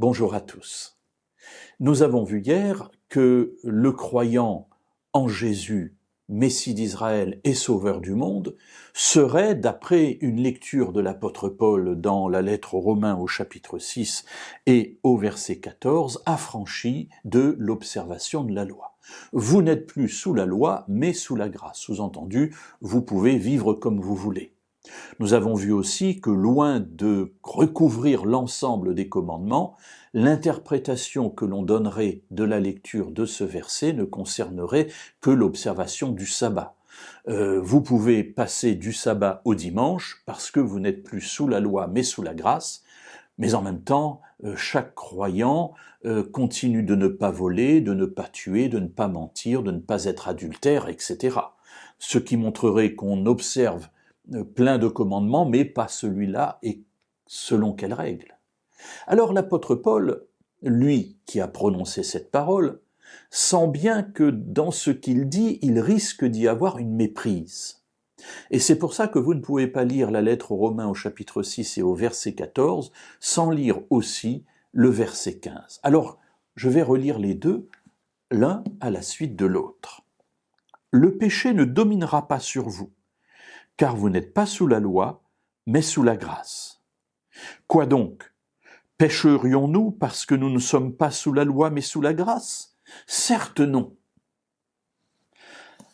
Bonjour à tous. Nous avons vu hier que le croyant en Jésus, Messie d'Israël et Sauveur du monde, serait, d'après une lecture de l'apôtre Paul dans la lettre aux Romains au chapitre 6 et au verset 14, affranchi de l'observation de la loi. Vous n'êtes plus sous la loi, mais sous la grâce. Sous-entendu, vous pouvez vivre comme vous voulez. Nous avons vu aussi que loin de recouvrir l'ensemble des commandements, l'interprétation que l'on donnerait de la lecture de ce verset ne concernerait que l'observation du sabbat. Vous pouvez passer du sabbat au dimanche parce que vous n'êtes plus sous la loi mais sous la grâce, mais en même temps, chaque croyant continue de ne pas voler, de ne pas tuer, de ne pas mentir, de ne pas être adultère, etc. Ce qui montrerait qu'on observe plein de commandements, mais pas celui-là, et selon quelles règles? Alors l'apôtre Paul, lui qui a prononcé cette parole, sent bien que dans ce qu'il dit, il risque d'y avoir une méprise. Et c'est pour ça que vous ne pouvez pas lire la lettre aux Romains au chapitre 6 et au verset 14 sans lire aussi le verset 15. Alors, je vais relire les deux, l'un à la suite de l'autre. Le péché ne dominera pas sur vous, car vous n'êtes pas sous la loi, mais sous la grâce. Quoi donc? Pécherions-nous parce que nous ne sommes pas sous la loi, mais sous la grâce? Certes non.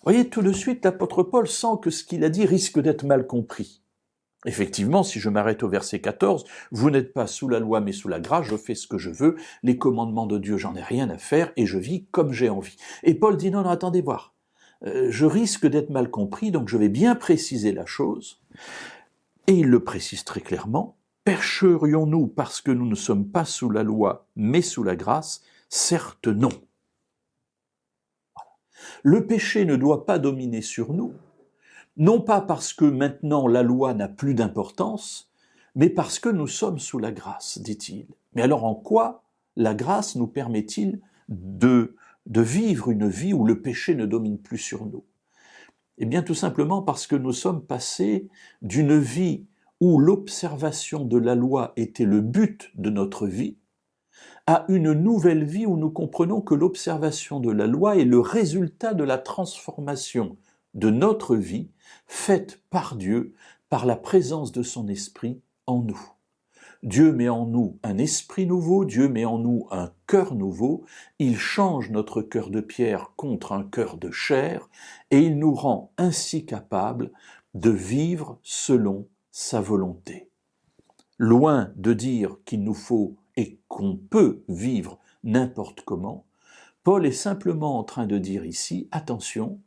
Voyez, tout de suite, l'apôtre Paul sent que ce qu'il a dit risque d'être mal compris. Effectivement, si je m'arrête au verset 14, vous n'êtes pas sous la loi mais sous la grâce, je fais ce que je veux, les commandements de Dieu, j'en ai rien à faire et je vis comme j'ai envie. Et Paul dit non, attendez voir. Je risque d'être mal compris, donc je vais bien préciser la chose. Et il le précise très clairement. Pécherions-nous parce que nous ne sommes pas sous la loi, mais sous la grâce? Certes non. Voilà. Le péché ne doit pas dominer sur nous, non pas parce que maintenant la loi n'a plus d'importance, mais parce que nous sommes sous la grâce, dit-il. Mais alors en quoi la grâce nous permet-il de vivre une vie où le péché ne domine plus sur nous? Eh bien tout simplement parce que nous sommes passés d'une vie où l'observation de la loi était le but de notre vie, à une nouvelle vie où nous comprenons que l'observation de la loi est le résultat de la transformation de notre vie faite par Dieu, par la présence de son esprit en nous. Dieu met en nous un esprit nouveau, Dieu met en nous un cœur nouveau, il change notre cœur de pierre contre un cœur de chair, et il nous rend ainsi capables de vivre selon sa volonté. Loin de dire qu'il nous faut et qu'on peut vivre n'importe comment, Paul est simplement en train de dire ici, attention,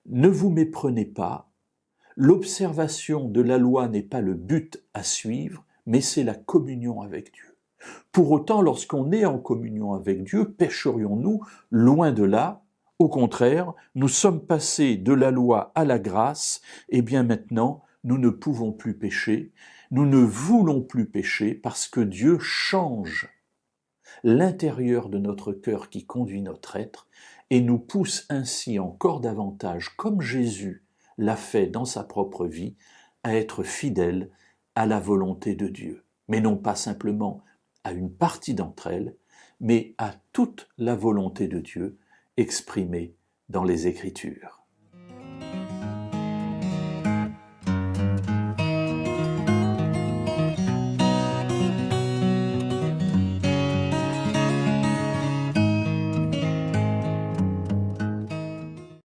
ne vous méprenez pas, l'observation de la loi n'est pas le but à suivre, mais c'est la communion avec Dieu. Pour autant, lorsqu'on est en communion avec Dieu, pécherions-nous? Loin de là. Au contraire, nous sommes passés de la loi à la grâce, et bien maintenant, nous ne pouvons plus pécher, nous ne voulons plus pécher parce que Dieu change l'intérieur de notre cœur qui conduit notre être et nous pousse ainsi encore davantage, comme Jésus l'a fait dans sa propre vie, à être fidèle à la volonté de Dieu. Mais non pas simplement à une partie d'entre elles, mais à toute la volonté de Dieu exprimée dans les Écritures.